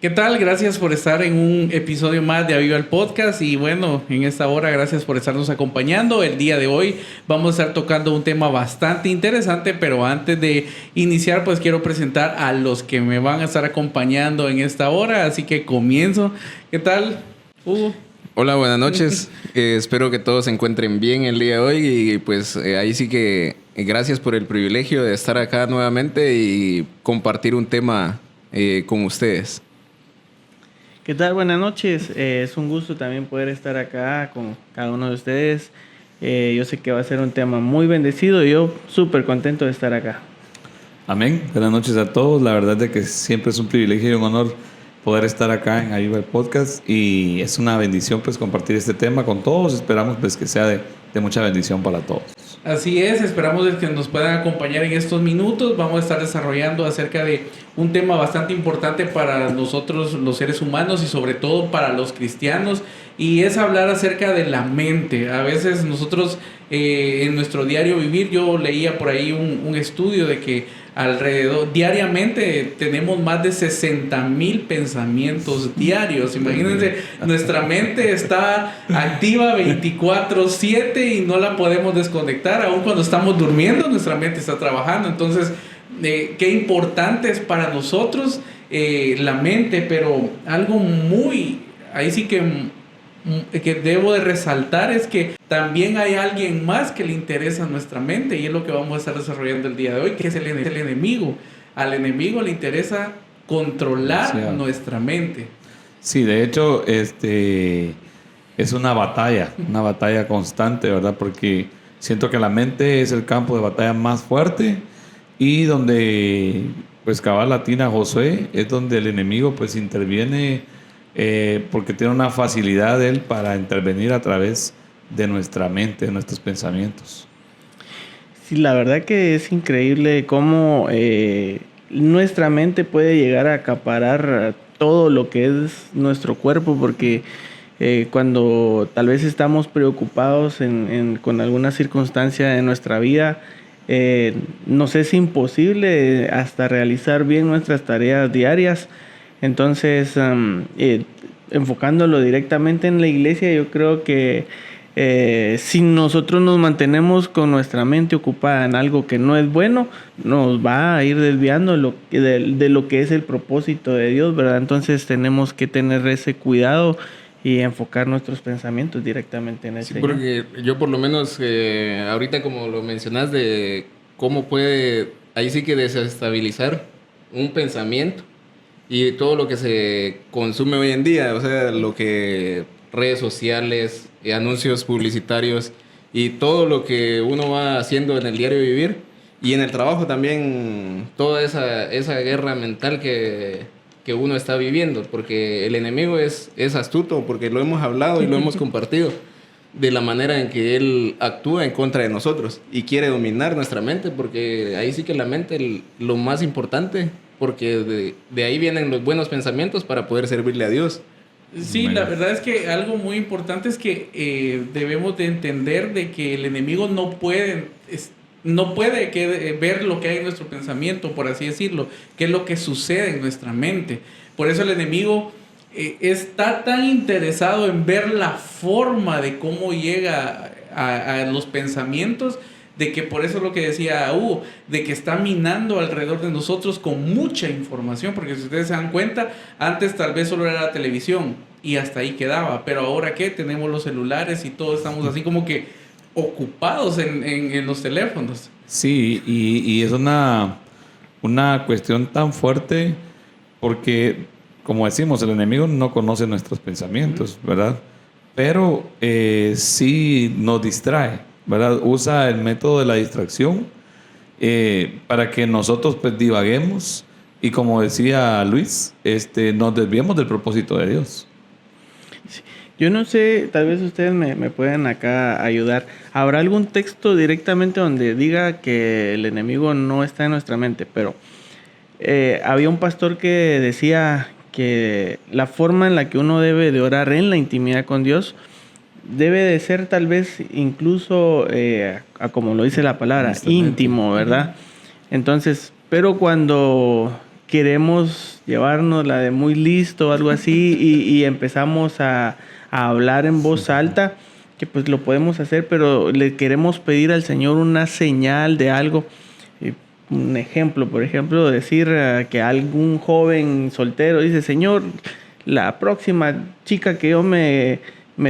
¿Qué tal? Gracias por estar en un episodio más de Aviva el Podcast y bueno, en esta hora gracias por estarnos acompañando. El día de hoy vamos a estar tocando un tema bastante interesante, pero antes de iniciar pues quiero presentar a los que me van a estar acompañando en esta hora, así que comienzo. ¿Qué tal, Hugo? Hola, buenas noches. Espero que todos se encuentren bien el día de hoy y pues ahí sí que gracias por el privilegio de estar acá nuevamente y compartir un tema con ustedes. ¿Qué tal? Buenas noches. Es un gusto también poder estar acá con cada uno de ustedes. Yo sé que va a ser un tema muy bendecido y yo súper contento de estar acá. Amén. Buenas noches a todos. La verdad es que siempre es un privilegio y un honor poder estar acá en Aviva el Podcast y es una bendición pues compartir este tema con todos. Esperamos pues que sea de mucha bendición para todos. Así es, esperamos que nos puedan acompañar en estos minutos. Vamos a estar desarrollando acerca de un tema bastante importante para nosotros los seres humanos y sobre todo para los cristianos, y es hablar acerca de la mente. A veces nosotros en nuestro diario vivir, yo leía por ahí un estudio de que diariamente tenemos más de 60,000 pensamientos diarios. Imagínense, nuestra mente está activa 24/7 y no la podemos desconectar. Aún cuando estamos durmiendo, nuestra mente está trabajando. Entonces, qué importante es para nosotros la mente, pero algo ahí sí que debo de resaltar es que también hay alguien más que le interesa nuestra mente, y es lo que vamos a estar desarrollando el día de hoy, que es el enemigo. Al enemigo le interesa controlar nuestra mente. Sí, de hecho, es una batalla constante, ¿verdad? Porque siento que la mente es el campo de batalla más fuerte y donde, pues, cabal latina Josué, es donde el enemigo, pues, interviene porque tiene una facilidad de él para intervenir a través de nuestra mente, de nuestros pensamientos. Sí, la verdad que es increíble cómo nuestra mente puede llegar a acaparar todo lo que es nuestro cuerpo, porque cuando tal vez estamos preocupados con alguna circunstancia de nuestra vida, nos es imposible hasta realizar bien nuestras tareas diarias. Entonces, enfocándolo directamente en la iglesia, yo creo que si nosotros nos mantenemos con nuestra mente ocupada en algo que no es bueno, nos va a ir desviando de lo que es el propósito de Dios, ¿verdad? Entonces tenemos que tener ese cuidado y enfocar nuestros pensamientos directamente en el Señor. Porque yo por lo menos ahorita como lo mencionas de cómo puede ahí sí que desestabilizar un pensamiento y todo lo que se consume hoy en día, o sea, lo que redes sociales, anuncios publicitarios y todo lo que uno va haciendo en el diario vivir y en el trabajo también, toda esa guerra mental que uno está viviendo, porque el enemigo es astuto, porque lo hemos hablado y lo hemos compartido, de la manera en que él actúa en contra de nosotros y quiere dominar nuestra mente, porque ahí sí que la mente lo más importante, porque de ahí vienen los buenos pensamientos para poder servirle a Dios. Sí, la verdad es que algo muy importante es que debemos de entender de que el enemigo no puede ver lo que hay en nuestro pensamiento, por así decirlo, qué es lo que sucede en nuestra mente. Por eso el enemigo está tan interesado en ver la forma de cómo llega a los pensamientos, de que por eso lo que decía Hugo, de que está minando alrededor de nosotros con mucha información, porque si ustedes se dan cuenta, antes tal vez solo era la televisión y hasta ahí quedaba, pero ahora ¿qué? Tenemos los celulares y todos estamos así como que ocupados en los teléfonos. Sí, y es una cuestión tan fuerte porque, como decimos, el enemigo no conoce nuestros pensamientos, ¿verdad? Pero sí nos distrae, ¿verdad? Usa el método de la distracción para que nosotros pues divaguemos y, como decía Luis, nos desviemos del propósito de Dios. Yo no sé, tal vez ustedes me pueden acá ayudar. ¿Habrá algún texto directamente donde diga que el enemigo no está en nuestra mente? Pero había un pastor que decía que la forma en la que uno debe de orar en la intimidad con Dios debe de ser tal vez incluso, como lo dice la palabra, íntimo, ¿verdad? Entonces, pero cuando queremos llevarnos la de muy listo o algo así y empezamos a hablar en voz alta, que pues lo podemos hacer, pero le queremos pedir al Señor una señal de algo. Un ejemplo, por ejemplo, decir que algún joven soltero dice: Señor, la próxima chica que yo me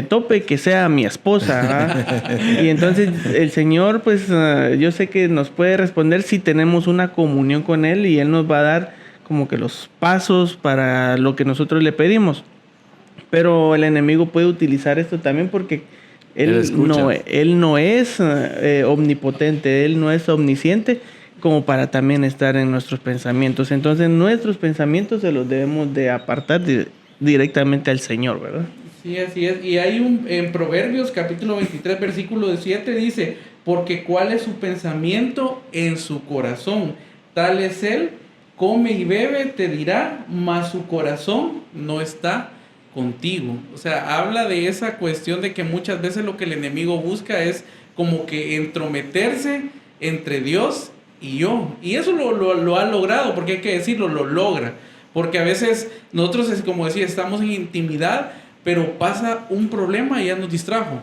tope, que sea mi esposa. Y entonces el Señor, pues yo sé que nos puede responder si tenemos una comunión con Él, y Él nos va a dar como que los pasos para lo que nosotros le pedimos. Pero el enemigo puede utilizar esto también porque él no es omnipotente, Él no es omnisciente como para también estar en nuestros pensamientos. Entonces nuestros pensamientos se los debemos de apartar directamente al Señor, ¿verdad? Sí, así es. Y hay en Proverbios capítulo 23 versículo 7 dice: porque cuál es su pensamiento en su corazón, tal es él, come y bebe, te dirá, mas su corazón no está contigo. O sea, habla de esa cuestión de que muchas veces lo que el enemigo busca es como que entrometerse entre Dios y yo. Y eso lo ha logrado, porque hay que decirlo, lo logra. Porque a veces nosotros, como decía, estamos en intimidad, pero pasa un problema y ya nos distrajo.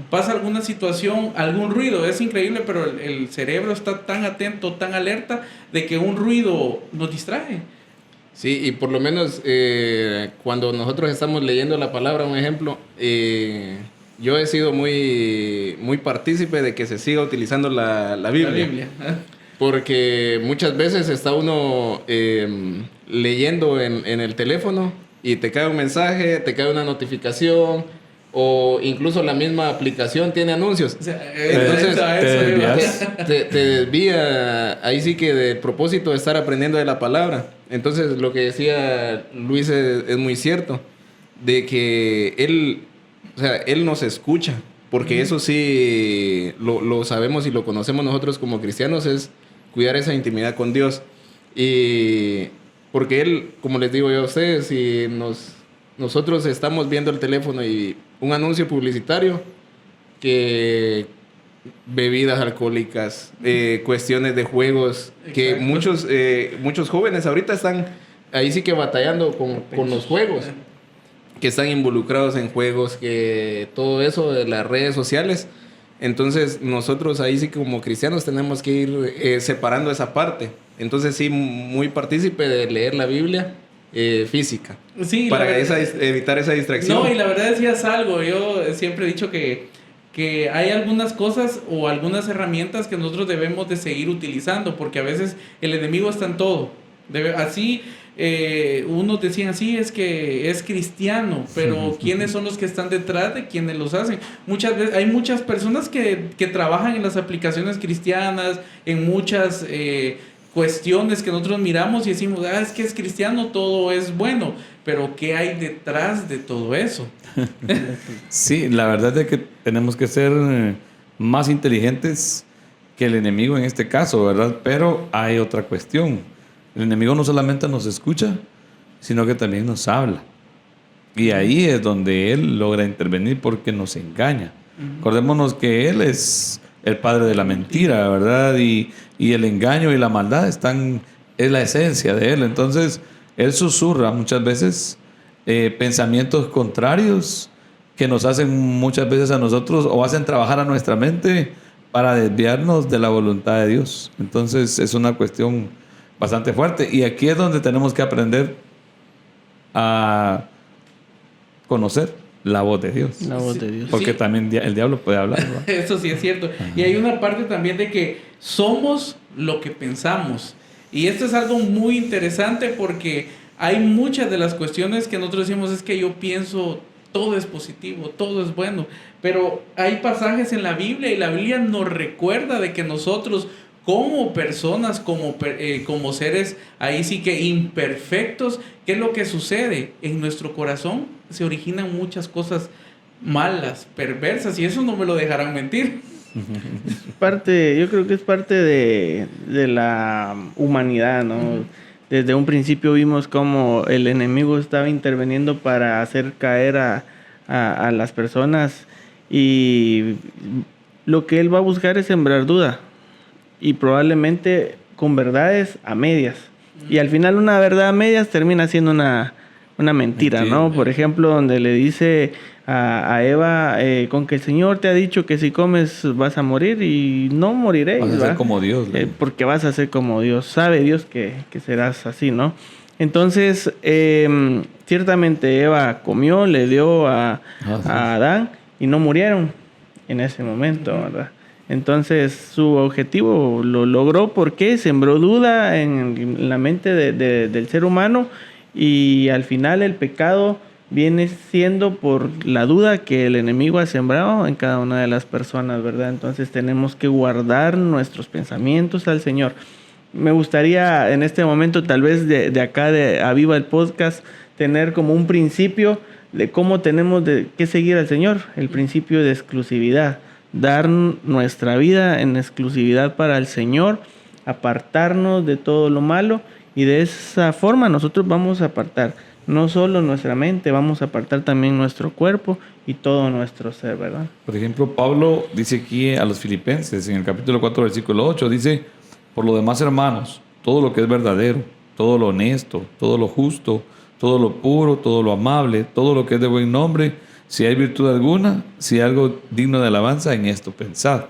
Pasa alguna situación, algún ruido, es increíble, pero el cerebro está tan atento, tan alerta, de que un ruido nos distrae. Sí, y por lo menos cuando nosotros estamos leyendo la palabra, un ejemplo, yo he sido muy partícipe de que se siga utilizando la Biblia. La Biblia. Porque muchas veces está uno leyendo en el teléfono y te cae un mensaje, te cae una notificación, o incluso la misma aplicación tiene anuncios. O sea, entonces te desvía ahí sí que del propósito de estar aprendiendo de la palabra. Entonces lo que decía Luis es muy cierto, de que él nos escucha, porque eso sí lo sabemos y lo conocemos nosotros como cristianos, es cuidar esa intimidad con Dios. Y porque Él, como les digo yo a ustedes, si nosotros estamos viendo el teléfono y un anuncio publicitario, que bebidas alcohólicas, cuestiones de juegos, exacto, que muchos jóvenes ahorita están ahí sí que batallando con los juegos, que están involucrados en juegos, que todo eso de las redes sociales. Entonces nosotros ahí sí como cristianos tenemos que ir separando esa parte. Entonces sí, muy partícipe de leer la Biblia física, sí, para evitar esa distracción. No, y la verdad decías algo, yo siempre he dicho que hay algunas cosas o algunas herramientas que nosotros debemos de seguir utilizando, porque a veces el enemigo está en todo. Unos decían, sí, es que es cristiano, pero ¿quiénes son los que están detrás de quienes los hacen? Muchas veces hay muchas personas que trabajan en las aplicaciones cristianas, en muchas cuestiones que nosotros miramos y decimos, es que es cristiano, todo es bueno, pero ¿qué hay detrás de todo eso? Sí, la verdad es que tenemos que ser más inteligentes que el enemigo en este caso, ¿verdad? Pero hay otra cuestión. El enemigo no solamente nos escucha, sino que también nos habla. Y ahí es donde él logra intervenir porque nos engaña. Acordémonos que él es el padre de la mentira, ¿verdad? Y el engaño y la maldad es la esencia de él. Entonces, él susurra muchas veces pensamientos contrarios que nos hacen muchas veces a nosotros o hacen trabajar a nuestra mente para desviarnos de la voluntad de Dios. Entonces, es una cuestión bastante fuerte. Y aquí es donde tenemos que aprender a conocer la voz de Dios. La voz de Dios. Porque también el diablo puede hablar, ¿no? Eso sí es cierto. Y hay una parte también de que somos lo que pensamos. Y esto es algo muy interesante porque hay muchas de las cuestiones que nosotros decimos es que yo pienso todo es positivo, todo es bueno. Pero hay pasajes en la Biblia y la Biblia nos recuerda de que nosotros como personas, como seres ahí sí que imperfectos, ¿qué es lo que sucede? En nuestro corazón se originan muchas cosas malas, perversas, y eso no me lo dejarán mentir. Yo creo que es parte de la humanidad, ¿no? Desde un principio vimos cómo el enemigo estaba interviniendo para hacer caer a las personas, y lo que él va a buscar es sembrar duda. Y probablemente con verdades a medias. Y al final una verdad a medias termina siendo una mentira, ¿no? Por ejemplo, donde le dice a Eva, con que el Señor te ha dicho que si comes vas a morir y no moriréis. Vas a ser como Dios. Porque vas a ser como Dios. Sabe Dios que serás así, ¿no? Entonces, ciertamente Eva comió, le dio a Adán y no murieron en ese momento, ¿verdad? Entonces su objetivo lo logró porque sembró duda en la mente del ser humano, y al final el pecado viene siendo por la duda que el enemigo ha sembrado en cada una de las personas, ¿verdad? Entonces tenemos que guardar nuestros pensamientos al Señor. Me gustaría en este momento, tal vez de acá de Aviva el Podcast, tener como un principio de cómo tenemos que seguir al Señor, el principio de exclusividad. Dar nuestra vida en exclusividad para el Señor, apartarnos de todo lo malo, y de esa forma nosotros vamos a apartar no solo nuestra mente, vamos a apartar también nuestro cuerpo y todo nuestro ser, ¿verdad? Por ejemplo, Pablo dice aquí a los Filipenses, en el capítulo 4, versículo 8, dice: por lo demás, hermanos, todo lo que es verdadero, todo lo honesto, todo lo justo, todo lo puro, todo lo amable, todo lo que es de buen nombre, si hay virtud alguna, si hay algo digno de alabanza, en esto pensad,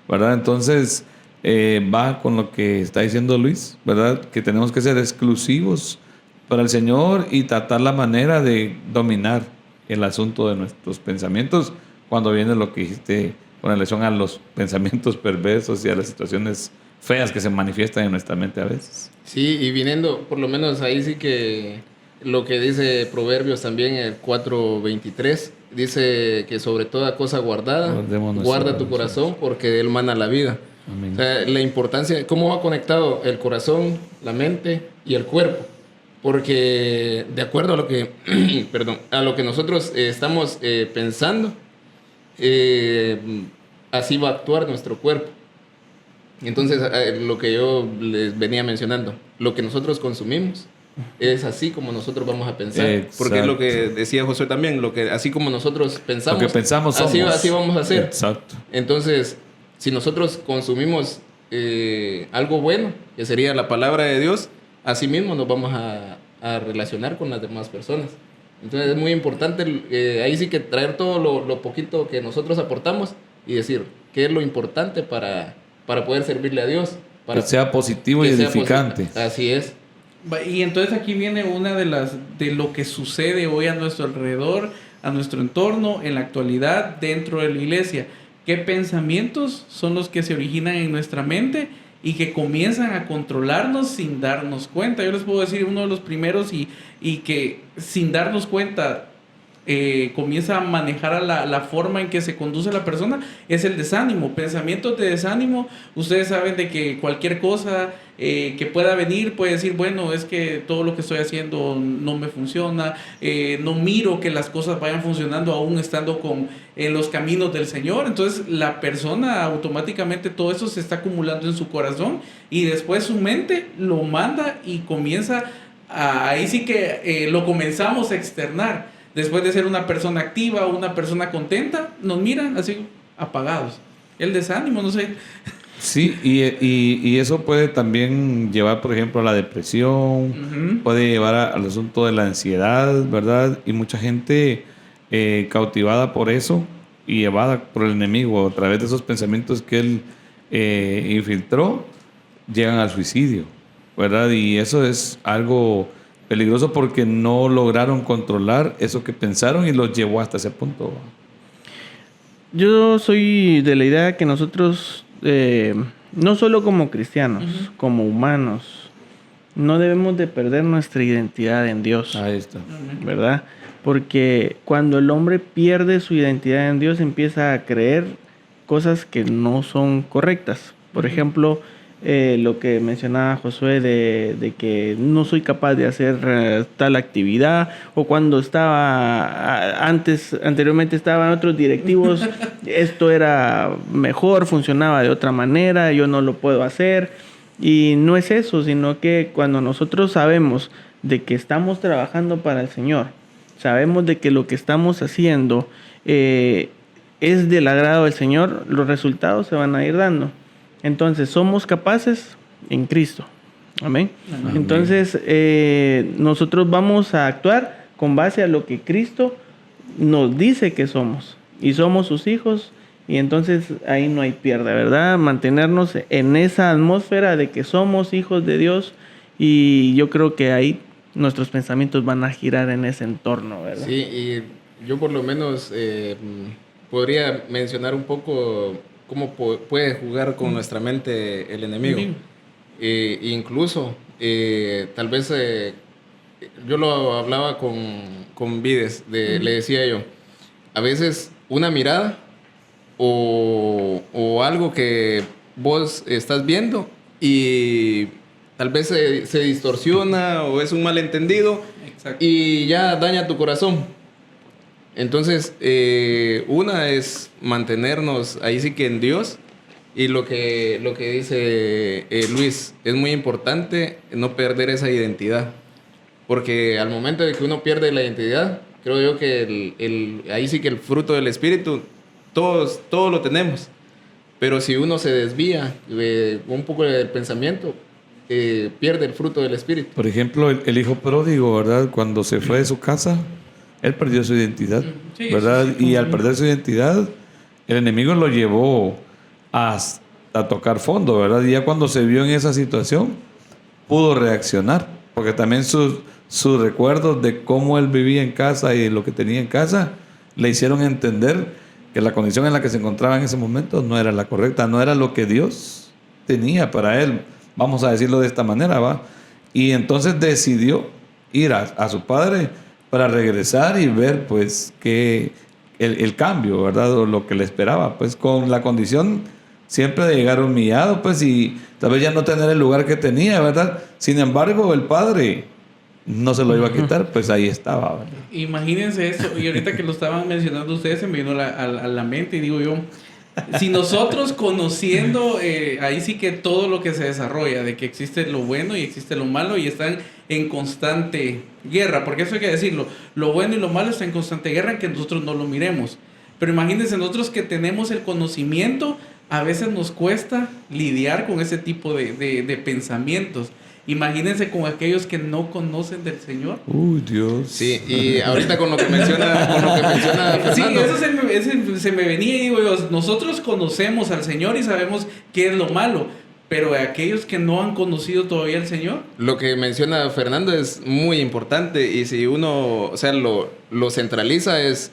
¿verdad? Entonces, va con lo que está diciendo Luis, ¿verdad? Que tenemos que ser exclusivos para el Señor y tratar la manera de dominar el asunto de nuestros pensamientos cuando viene lo que dijiste con relación a los pensamientos perversos y a las situaciones feas que se manifiestan en nuestra mente a veces. Sí, y viniendo, por lo menos ahí sí que lo que dice Proverbios también, el 4:23, dice que sobre toda cosa guardada, guarda tu corazón porque de él mana la vida. Amén. O sea, la importancia, cómo va conectado el corazón, la mente y el cuerpo. Porque de acuerdo a lo que, perdón, a lo que nosotros estamos pensando, así va a actuar nuestro cuerpo. Entonces, lo que yo les venía mencionando, lo que nosotros consumimos es así como nosotros vamos a pensar. Exacto. Porque es lo que decía Josué también, así como nosotros pensamos, Lo que pensamos somos. así vamos a hacer. Exacto. Entonces, si nosotros consumimos algo bueno, que sería la palabra de Dios, así mismo nos vamos a relacionar con las demás personas. Entonces es muy importante ahí sí que traer todo lo poquito que nosotros aportamos y decir qué es lo importante para poder servirle a Dios. Para que sea positivo y edificante. Así es. Y entonces aquí viene una de lo que sucede hoy a nuestro alrededor, a nuestro entorno, en la actualidad, dentro de la iglesia. ¿Qué pensamientos son los que se originan en nuestra mente y que comienzan a controlarnos sin darnos cuenta? Yo les puedo decir uno de los primeros y que sin darnos cuenta comienza a manejar a la forma en que se conduce la persona, es el desánimo. Pensamientos de desánimo. Ustedes saben de que cualquier cosa que pueda venir puede decir, bueno, es que todo lo que estoy haciendo no me funciona, no miro que las cosas vayan funcionando aún estando en los caminos del Señor. Entonces la persona automáticamente todo eso se está acumulando en su corazón y después su mente lo manda y comienza ahí sí que lo comenzamos a externar. Después de ser una persona activa o una persona contenta, nos miran así apagados. El desánimo, no sé. Sí, y eso puede también llevar, por ejemplo, a la depresión, puede llevar al asunto de la ansiedad, ¿verdad? Y mucha gente cautivada por eso y llevada por el enemigo a través de esos pensamientos que él infiltró, llegan al suicidio, ¿verdad? Y eso es algo peligroso porque no lograron controlar eso que pensaron y los llevó hasta ese punto. Yo soy de la idea que nosotros, no solo como cristianos, como humanos, no debemos de perder nuestra identidad en Dios. Ahí está. ¿Verdad? Porque cuando el hombre pierde su identidad en Dios, empieza a creer cosas que no son correctas. Por ejemplo, lo que mencionaba Josué de que no soy capaz de hacer tal actividad, o cuando anteriormente estaban otros directivos, esto era mejor, funcionaba de otra manera, yo no lo puedo hacer. Y no es eso, sino que cuando nosotros sabemos de que estamos trabajando para el Señor, sabemos de que lo que estamos haciendo es del agrado del Señor, los resultados se van a ir dando. Entonces, somos capaces en Cristo. Amén. Amén. Entonces, nosotros vamos a actuar con base a lo que Cristo nos dice que somos. Y somos sus hijos. Y entonces ahí no hay pierde, ¿verdad? Mantenernos en esa atmósfera de que somos hijos de Dios. Y yo creo que ahí nuestros pensamientos van a girar en ese entorno, ¿verdad? Sí, y yo por lo menos podría mencionar un poco cómo puede jugar con nuestra mente el enemigo. Incluso, tal vez yo lo hablaba con Vides, le decía yo, a veces una mirada o algo que vos estás viendo y tal vez se distorsiona o es un malentendido. Exacto. Y ya daña tu corazón. Entonces, una es mantenernos ahí sí que en Dios. Y lo que dice Luis, es muy importante no perder esa identidad. Porque al momento de que uno pierde la identidad, creo yo que ahí sí que el fruto del Espíritu, todos lo tenemos. Pero si uno se desvía de un poco del pensamiento, pierde el fruto del Espíritu. Por ejemplo, el hijo pródigo, ¿verdad? Cuando se fue de su casa, él perdió su identidad, Sí, ¿verdad? sí, sí. Y al perder su identidad, el enemigo lo llevó a tocar fondo, ¿verdad? Y ya cuando se vio en esa situación, pudo reaccionar, porque también sus recuerdos de cómo él vivía en casa y lo que tenía en casa, le hicieron entender que la condición en la que se encontraba en ese momento no era la correcta, no era lo que Dios tenía para él. Vamos a decirlo de esta manera, ¿va? Y entonces decidió ir a su padre para regresar y ver, pues, que el cambio, ¿verdad? O lo que le esperaba, pues, con la condición siempre de llegar humillado, pues, y tal vez ya no tener el lugar que tenía, ¿verdad? Sin embargo, el padre no se lo iba a quitar, pues ahí estaba, ¿verdad? Imagínense eso, y ahorita que lo estaban mencionando ustedes, se me vino a la mente y digo yo, si nosotros conociendo ahí sí que todo lo que se desarrolla, de que existe lo bueno y existe lo malo y están en constante guerra, porque eso hay que decirlo, lo bueno y lo malo está en constante guerra en que nosotros no lo miremos. Pero imagínense nosotros que tenemos el conocimiento, a veces nos cuesta lidiar con ese tipo de pensamientos. Imagínense con aquellos que no conocen del Señor. Uy, Dios. Sí, y ahorita con lo que menciona Fernando. Sí, eso se me venía y digo yo, nosotros conocemos al Señor y sabemos qué es lo malo, pero aquellos que no han conocido todavía al Señor. Lo que menciona Fernando es muy importante y si uno, o sea, lo centraliza es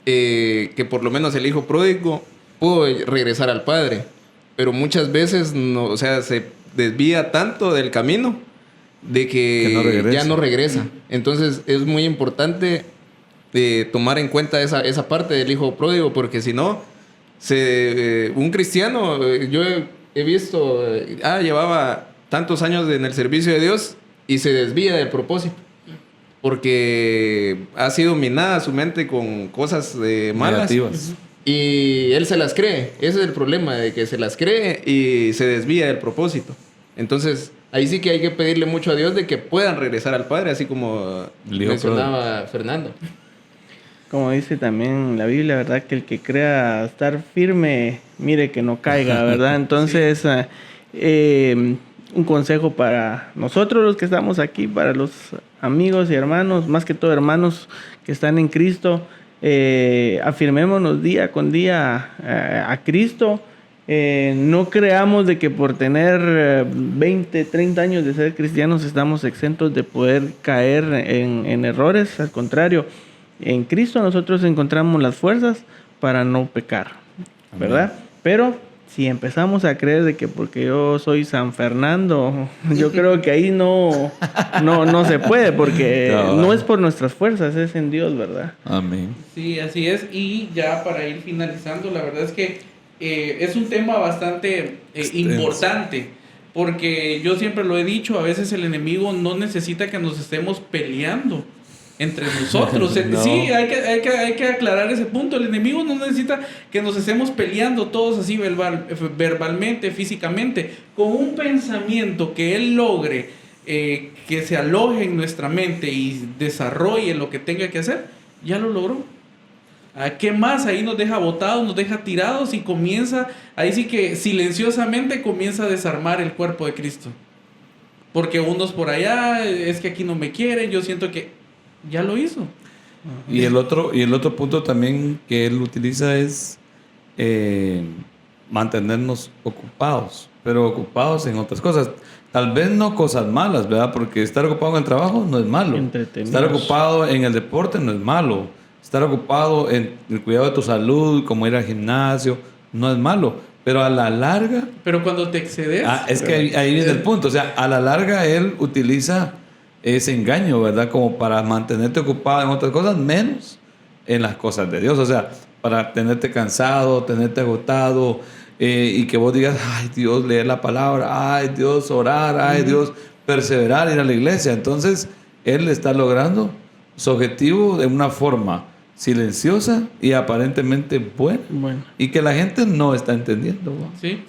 que por lo menos el hijo pródigo pudo regresar al padre, pero muchas veces no, o sea, se desvía tanto del camino de que ya no regresa. Entonces es muy importante tomar en cuenta esa parte del hijo pródigo, porque si no, un cristiano, yo he visto, llevaba tantos años en el servicio de Dios y se desvía del propósito, porque ha sido minada su mente con cosas malas. Negativas. Y él se las cree. Ese es el problema, de que se las cree y se desvía del propósito. Entonces, ahí sí que hay que pedirle mucho a Dios de que puedan regresar al Padre, así como mencionaba Fernando. Como dice también la Biblia, ¿verdad? Que el que crea estar firme, mire que no caiga, ¿verdad? Entonces, un consejo para nosotros los que estamos aquí, para los amigos y hermanos, más que todo hermanos que están en Cristo, afirmémonos día con día a Cristo. No creamos de que por tener 20, 30 años de ser cristianos estamos exentos de poder caer en errores. Al contrario, en Cristo nosotros encontramos las fuerzas para no pecar, ¿verdad? Amén. Pero si empezamos a creer de que porque yo soy San Fernando, yo creo que ahí no se puede, porque no es por nuestras fuerzas, es en Dios, ¿verdad? Amén. Sí, así es. Y ya para ir finalizando, la verdad es que es un tema bastante importante, porque yo siempre lo he dicho, a veces el enemigo no necesita que nos estemos peleando entre nosotros. No. Sí, hay que aclarar ese punto. El enemigo no necesita que nos estemos peleando todos así verbalmente, físicamente. Con un pensamiento que él logre que se aloje en nuestra mente y desarrolle lo que tenga que hacer, ya lo logró. ¿Qué más? Ahí nos deja botados, nos deja tirados y comienza, ahí sí que silenciosamente comienza a desarmar el cuerpo de Cristo. Porque unos por allá, es que aquí no me quieren, yo siento que ya lo hizo. Y el otro punto también que él utiliza es mantenernos ocupados, pero ocupados en otras cosas. Tal vez no cosas malas, ¿verdad? Porque estar ocupado en el trabajo no es malo. Entretenidos. Estar ocupado en el deporte no es malo. Estar ocupado en el cuidado de tu salud, como ir al gimnasio, no es malo. Pero a la larga... Pero cuando te excedes... es que ahí viene el punto. O sea, a la larga él utiliza ese engaño, ¿verdad? Como para mantenerte ocupado en otras cosas, menos en las cosas de Dios. O sea, para tenerte cansado, tenerte agotado, y que vos digas, ay Dios, leer la palabra, ay Dios, orar, ay Dios, perseverar, ir a la iglesia. Entonces, él está logrando su objetivo de una forma silenciosa y aparentemente buena. Bueno. Y que la gente no está entendiendo, ¿no? Sí.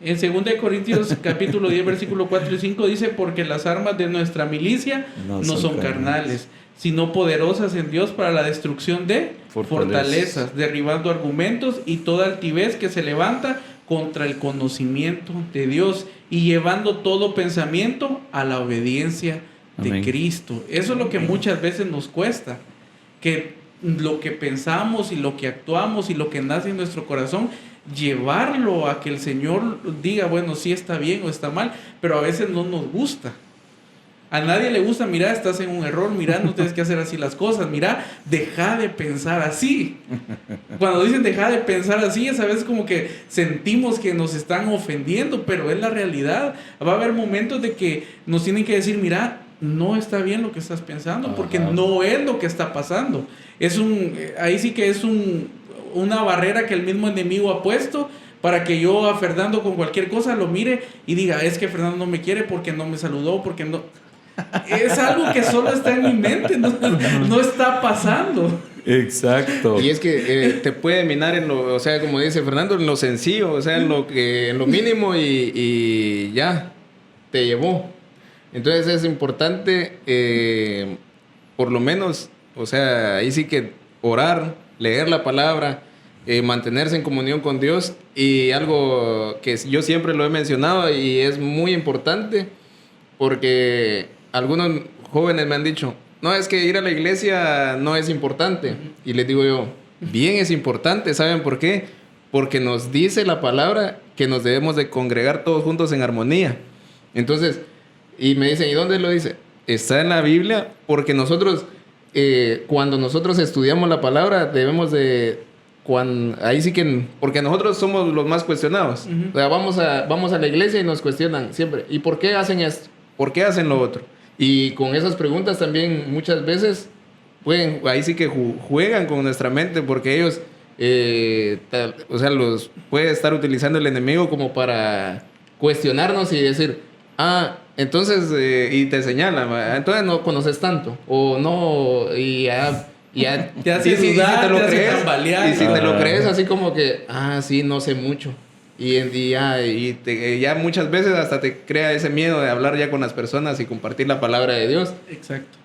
En 2 Corintios capítulo 10, versículo 4 y 5 dice, porque las armas de nuestra milicia no son carnales, sino poderosas en Dios para la destrucción de fortalezas, derribando argumentos y toda altivez que se levanta contra el conocimiento de Dios y llevando todo pensamiento a la obediencia de Amén. Cristo. Eso es lo que muchas veces nos cuesta, que lo que pensamos y lo que actuamos y lo que nace en nuestro corazón, llevarlo a que el Señor diga, bueno, sí está bien o está mal, pero a veces no nos gusta. A nadie le gusta, mira, estás en un error, mira, no tienes que hacer así las cosas, mira, deja de pensar así. Cuando dicen deja de pensar así, es a veces como que sentimos que nos están ofendiendo, pero es la realidad. Va a haber momentos de que nos tienen que decir, mira, no está bien lo que estás pensando, porque no es lo que está pasando. Ahí sí que es una barrera que el mismo enemigo ha puesto para que yo a Fernando con cualquier cosa lo mire y diga, es que Fernando no me quiere porque no me saludó, porque no... Es algo que solo está en mi mente, no está pasando. Exacto. Y es que te puede minar o sea, como dice Fernando, en lo sencillo, o sea, en lo mínimo y ya, te llevó. Entonces es importante, por lo menos, o sea, ahí sí que orar, leer la palabra, mantenerse en comunión con Dios, y algo que yo siempre lo he mencionado y es muy importante, porque algunos jóvenes me han dicho, no, es que ir a la iglesia no es importante. Y les digo yo, bien es importante, ¿saben por qué? Porque nos dice la palabra que nos debemos de congregar todos juntos en armonía. Entonces, y me dicen, ¿y dónde lo dice? Está en la Biblia, porque nosotros, cuando nosotros estudiamos la palabra, debemos de... ahí sí que... Porque nosotros somos los más cuestionados. O sea, vamos a la iglesia y nos cuestionan siempre. ¿Y por qué hacen esto? ¿Por qué hacen lo otro? Y con esas preguntas también muchas veces ahí sí que juegan con nuestra mente, porque ellos, o sea, los puede estar utilizando el enemigo como para cuestionarnos y decir, entonces, y te señala, entonces no conoces tanto, o no, y ya te hace dudar, si te lo te hace crees, tambalear. y si te lo crees así como que, sí, no sé mucho. Y ya muchas veces hasta te crea ese miedo de hablar ya con las personas y compartir la palabra de Dios. Exacto.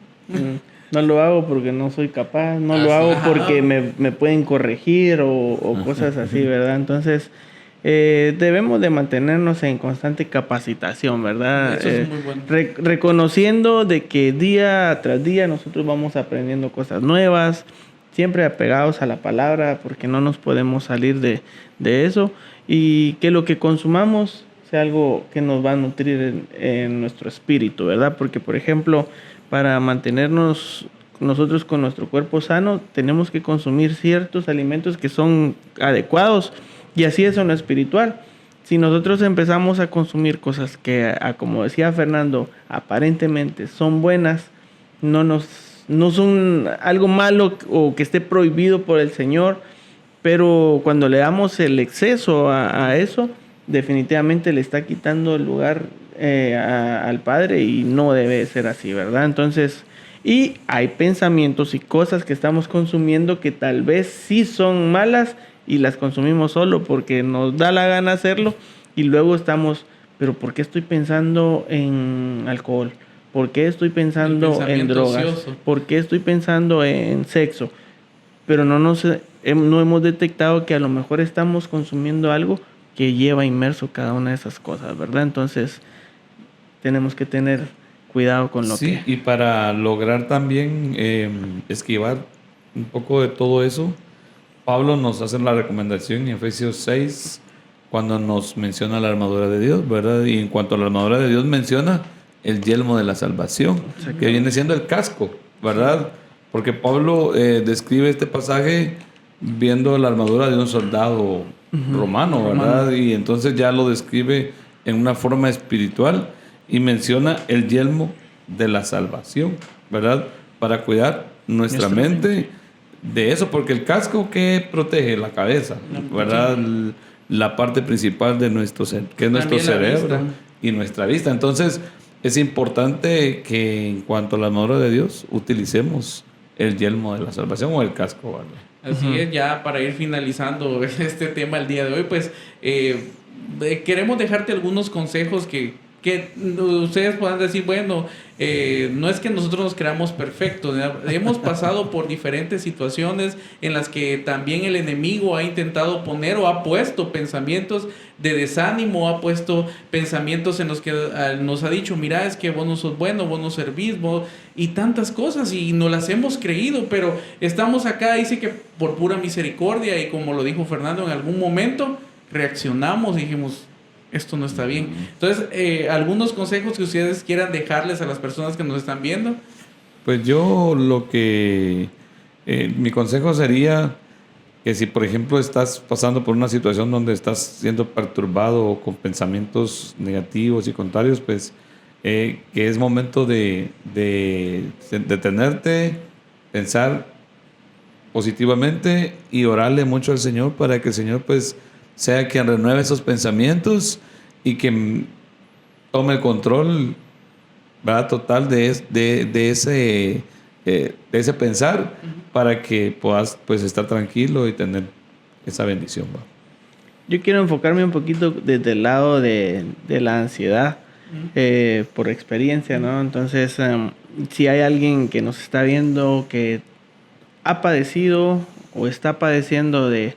No lo hago porque no soy capaz, no lo hago porque me pueden corregir o cosas así, ¿verdad? Entonces, debemos de mantenernos en constante capacitación, ¿verdad? Eso es muy bueno. Reconociendo de que día tras día nosotros vamos aprendiendo cosas nuevas, siempre apegados a la palabra, porque no nos podemos salir de eso, y que lo que consumamos sea algo que nos va a nutrir en nuestro espíritu, ¿verdad? Porque, por ejemplo, para mantenernos nosotros con nuestro cuerpo sano, tenemos que consumir ciertos alimentos que son adecuados, y así es en lo espiritual. Si nosotros empezamos a consumir cosas que, como decía Fernando, aparentemente son buenas, no son algo malo o que esté prohibido por el Señor, pero cuando le damos el exceso a eso, definitivamente le está quitando el lugar al Padre, y no debe ser así, ¿verdad? Entonces, y hay pensamientos y cosas que estamos consumiendo que tal vez sí son malas y las consumimos solo porque nos da la gana hacerlo, y luego estamos, pero ¿por qué estoy pensando en alcohol? ¿Por qué estoy pensando en drogas? Ocioso. ¿Por qué estoy pensando en sexo? Pero no hemos detectado que a lo mejor estamos consumiendo algo que lleva inmerso cada una de esas cosas, ¿verdad? Entonces, tenemos que tener cuidado con lo Sí, que... y para lograr también esquivar un poco de todo eso, Pablo nos hace la recomendación en Efesios 6, cuando nos menciona la armadura de Dios, ¿verdad? Y en cuanto a la armadura de Dios menciona el yelmo de la salvación, que viene siendo el casco, ¿verdad? Porque Pablo describe este pasaje viendo la armadura de un soldado romano, ¿verdad? Y entonces ya lo describe en una forma espiritual y menciona el yelmo de la salvación, ¿verdad? Para cuidar nuestra mente de eso, porque el casco que protege la cabeza, ¿verdad? La parte principal de nuestro que es nuestro cerebro y nuestra vista. Entonces, es importante que en cuanto a la armadura de Dios, utilicemos el yelmo de la salvación o el casco, ¿verdad? Así es, ya para ir finalizando este tema el día de hoy, pues queremos dejarte algunos consejos que ustedes puedan decir, bueno, no es que nosotros nos creamos perfectos, hemos pasado por diferentes situaciones en las que también el enemigo ha intentado poner o ha puesto pensamientos de desánimo, ha puesto pensamientos en los que nos ha dicho, mira, es que vos no sos bueno, vos no servís, vos, y tantas cosas, y no las hemos creído, pero estamos acá, dice que por pura misericordia, y como lo dijo Fernando, en algún momento reaccionamos y dijimos, esto no está bien. Entonces, algunos consejos que ustedes quieran dejarles a las personas que nos están viendo. Pues yo mi consejo sería que si por ejemplo estás pasando por una situación donde estás siendo perturbado con pensamientos negativos y contrarios, pues que es momento de detenerte, pensar positivamente y orarle mucho al Señor para que el Señor pues sea quien renueve esos pensamientos y que tome el control, ¿verdad? Total de ese pensar, para que puedas pues estar tranquilo y tener esa bendición, ¿va? Yo quiero enfocarme un poquito desde el lado de la ansiedad, por experiencia, ¿no? Entonces, si hay alguien que nos está viendo que ha padecido o está padeciendo de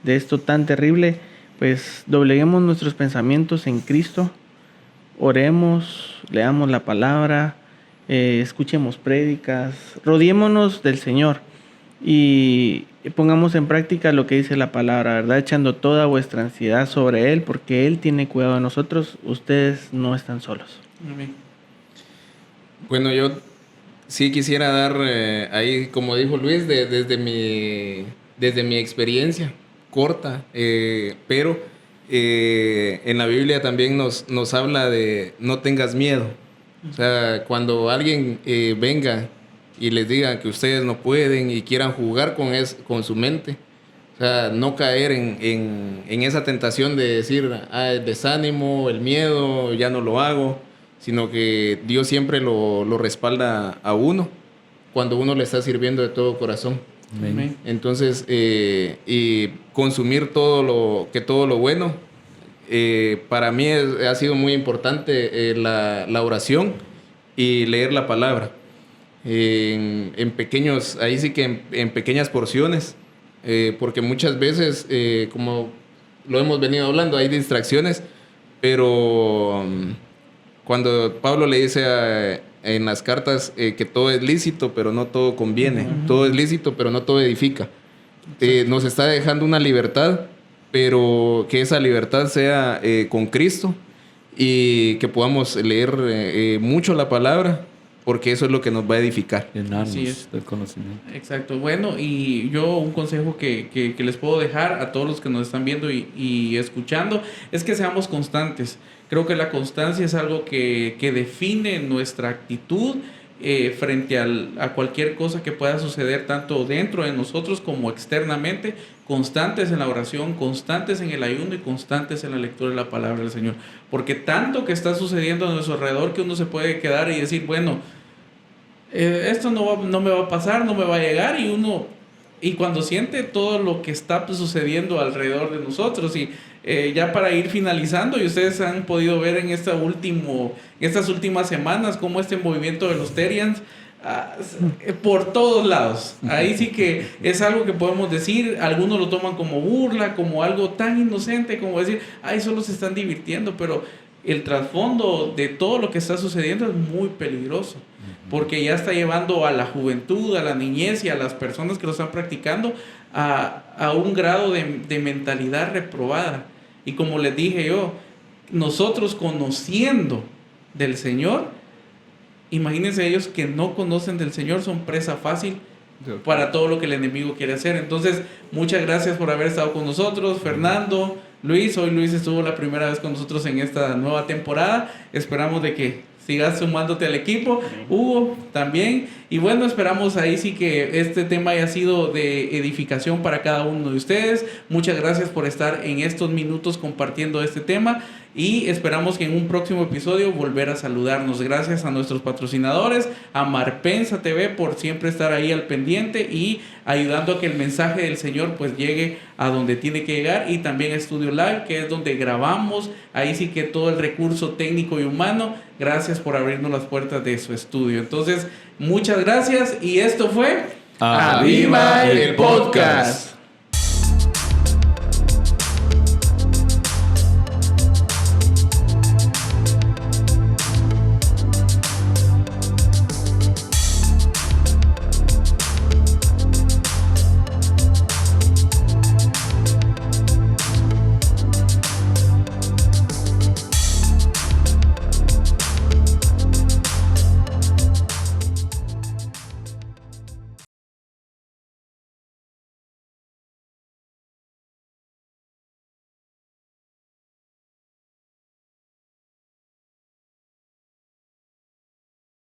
esto tan terrible, pues dobleguemos nuestros pensamientos en Cristo, oremos, leamos la palabra, escuchemos prédicas, rodeémonos del Señor y pongamos en práctica lo que dice la palabra, ¿verdad? Echando toda vuestra ansiedad sobre Él, porque Él tiene cuidado de nosotros, ustedes no están solos. Amén. Bueno, yo sí quisiera dar ahí, como dijo Luis, desde mi experiencia corta, pero en la Biblia también nos habla de no tengas miedo. O sea, cuando alguien venga y les diga que ustedes no pueden y quieran jugar con su mente, o sea, no caer en esa tentación de decir, el desánimo, el miedo, ya no lo hago, sino que Dios siempre lo respalda a uno cuando uno le está sirviendo de todo corazón. Amén. Entonces, y consumir todo lo bueno, para mí ha sido muy importante la oración y leer la palabra en pequeños, ahí sí que en pequeñas porciones, porque muchas veces, como lo hemos venido hablando, hay distracciones, pero cuando Pablo le dice en las cartas que todo es lícito, pero no todo conviene. Todo es lícito, pero no todo edifica. Nos está dejando una libertad, pero que esa libertad sea con Cristo y que podamos leer mucho la palabra, porque eso es lo que nos va a edificar. Llenarnos del conocimiento. Exacto. Bueno, y yo un consejo que les puedo dejar a todos los que nos están viendo y escuchando es que seamos constantes. Creo que la constancia es algo que define nuestra actitud frente a cualquier cosa que pueda suceder tanto dentro de nosotros como externamente. Constantes en la oración, constantes en el ayuno y constantes en la lectura de la palabra del Señor. Porque tanto que está sucediendo a nuestro alrededor que uno se puede quedar y decir, bueno, esto no me va a pasar, no me va a llegar, y cuando siente todo lo que está sucediendo alrededor de nosotros. Y ya para ir finalizando, y ustedes han podido ver en estas últimas semanas cómo este movimiento de los Terians por todos lados. Ahí sí que es algo que podemos decir, algunos lo toman como burla, como algo tan inocente como decir, ay, solo se están divirtiendo, pero el trasfondo de todo lo que está sucediendo es muy peligroso, porque ya está llevando a la juventud, a la niñez y a las personas que lo están practicando a un grado de mentalidad reprobada. Y como les dije yo, nosotros conociendo del Señor, imagínense ellos que no conocen del Señor, son presa fácil para todo lo que el enemigo quiere hacer. Entonces, muchas gracias por haber estado con nosotros, Fernando, Luis. Hoy Luis estuvo la primera vez con nosotros en esta nueva temporada. Esperamos de que sigas sumándote al equipo. Hugo también. Y bueno, esperamos ahí sí que este tema haya sido de edificación para cada uno de ustedes. Muchas gracias por estar en estos minutos compartiendo este tema. Y esperamos que en un próximo episodio volver a saludarnos. Gracias a nuestros patrocinadores, a Marpensa TV por siempre estar ahí al pendiente y ayudando a que el mensaje del Señor pues llegue a donde tiene que llegar, y también a Studio Live, que es donde grabamos, ahí sí que todo el recurso técnico y humano. Gracias por abrirnos las puertas de su estudio. Entonces, muchas gracias, y esto fue ¡Aviva el Podcast!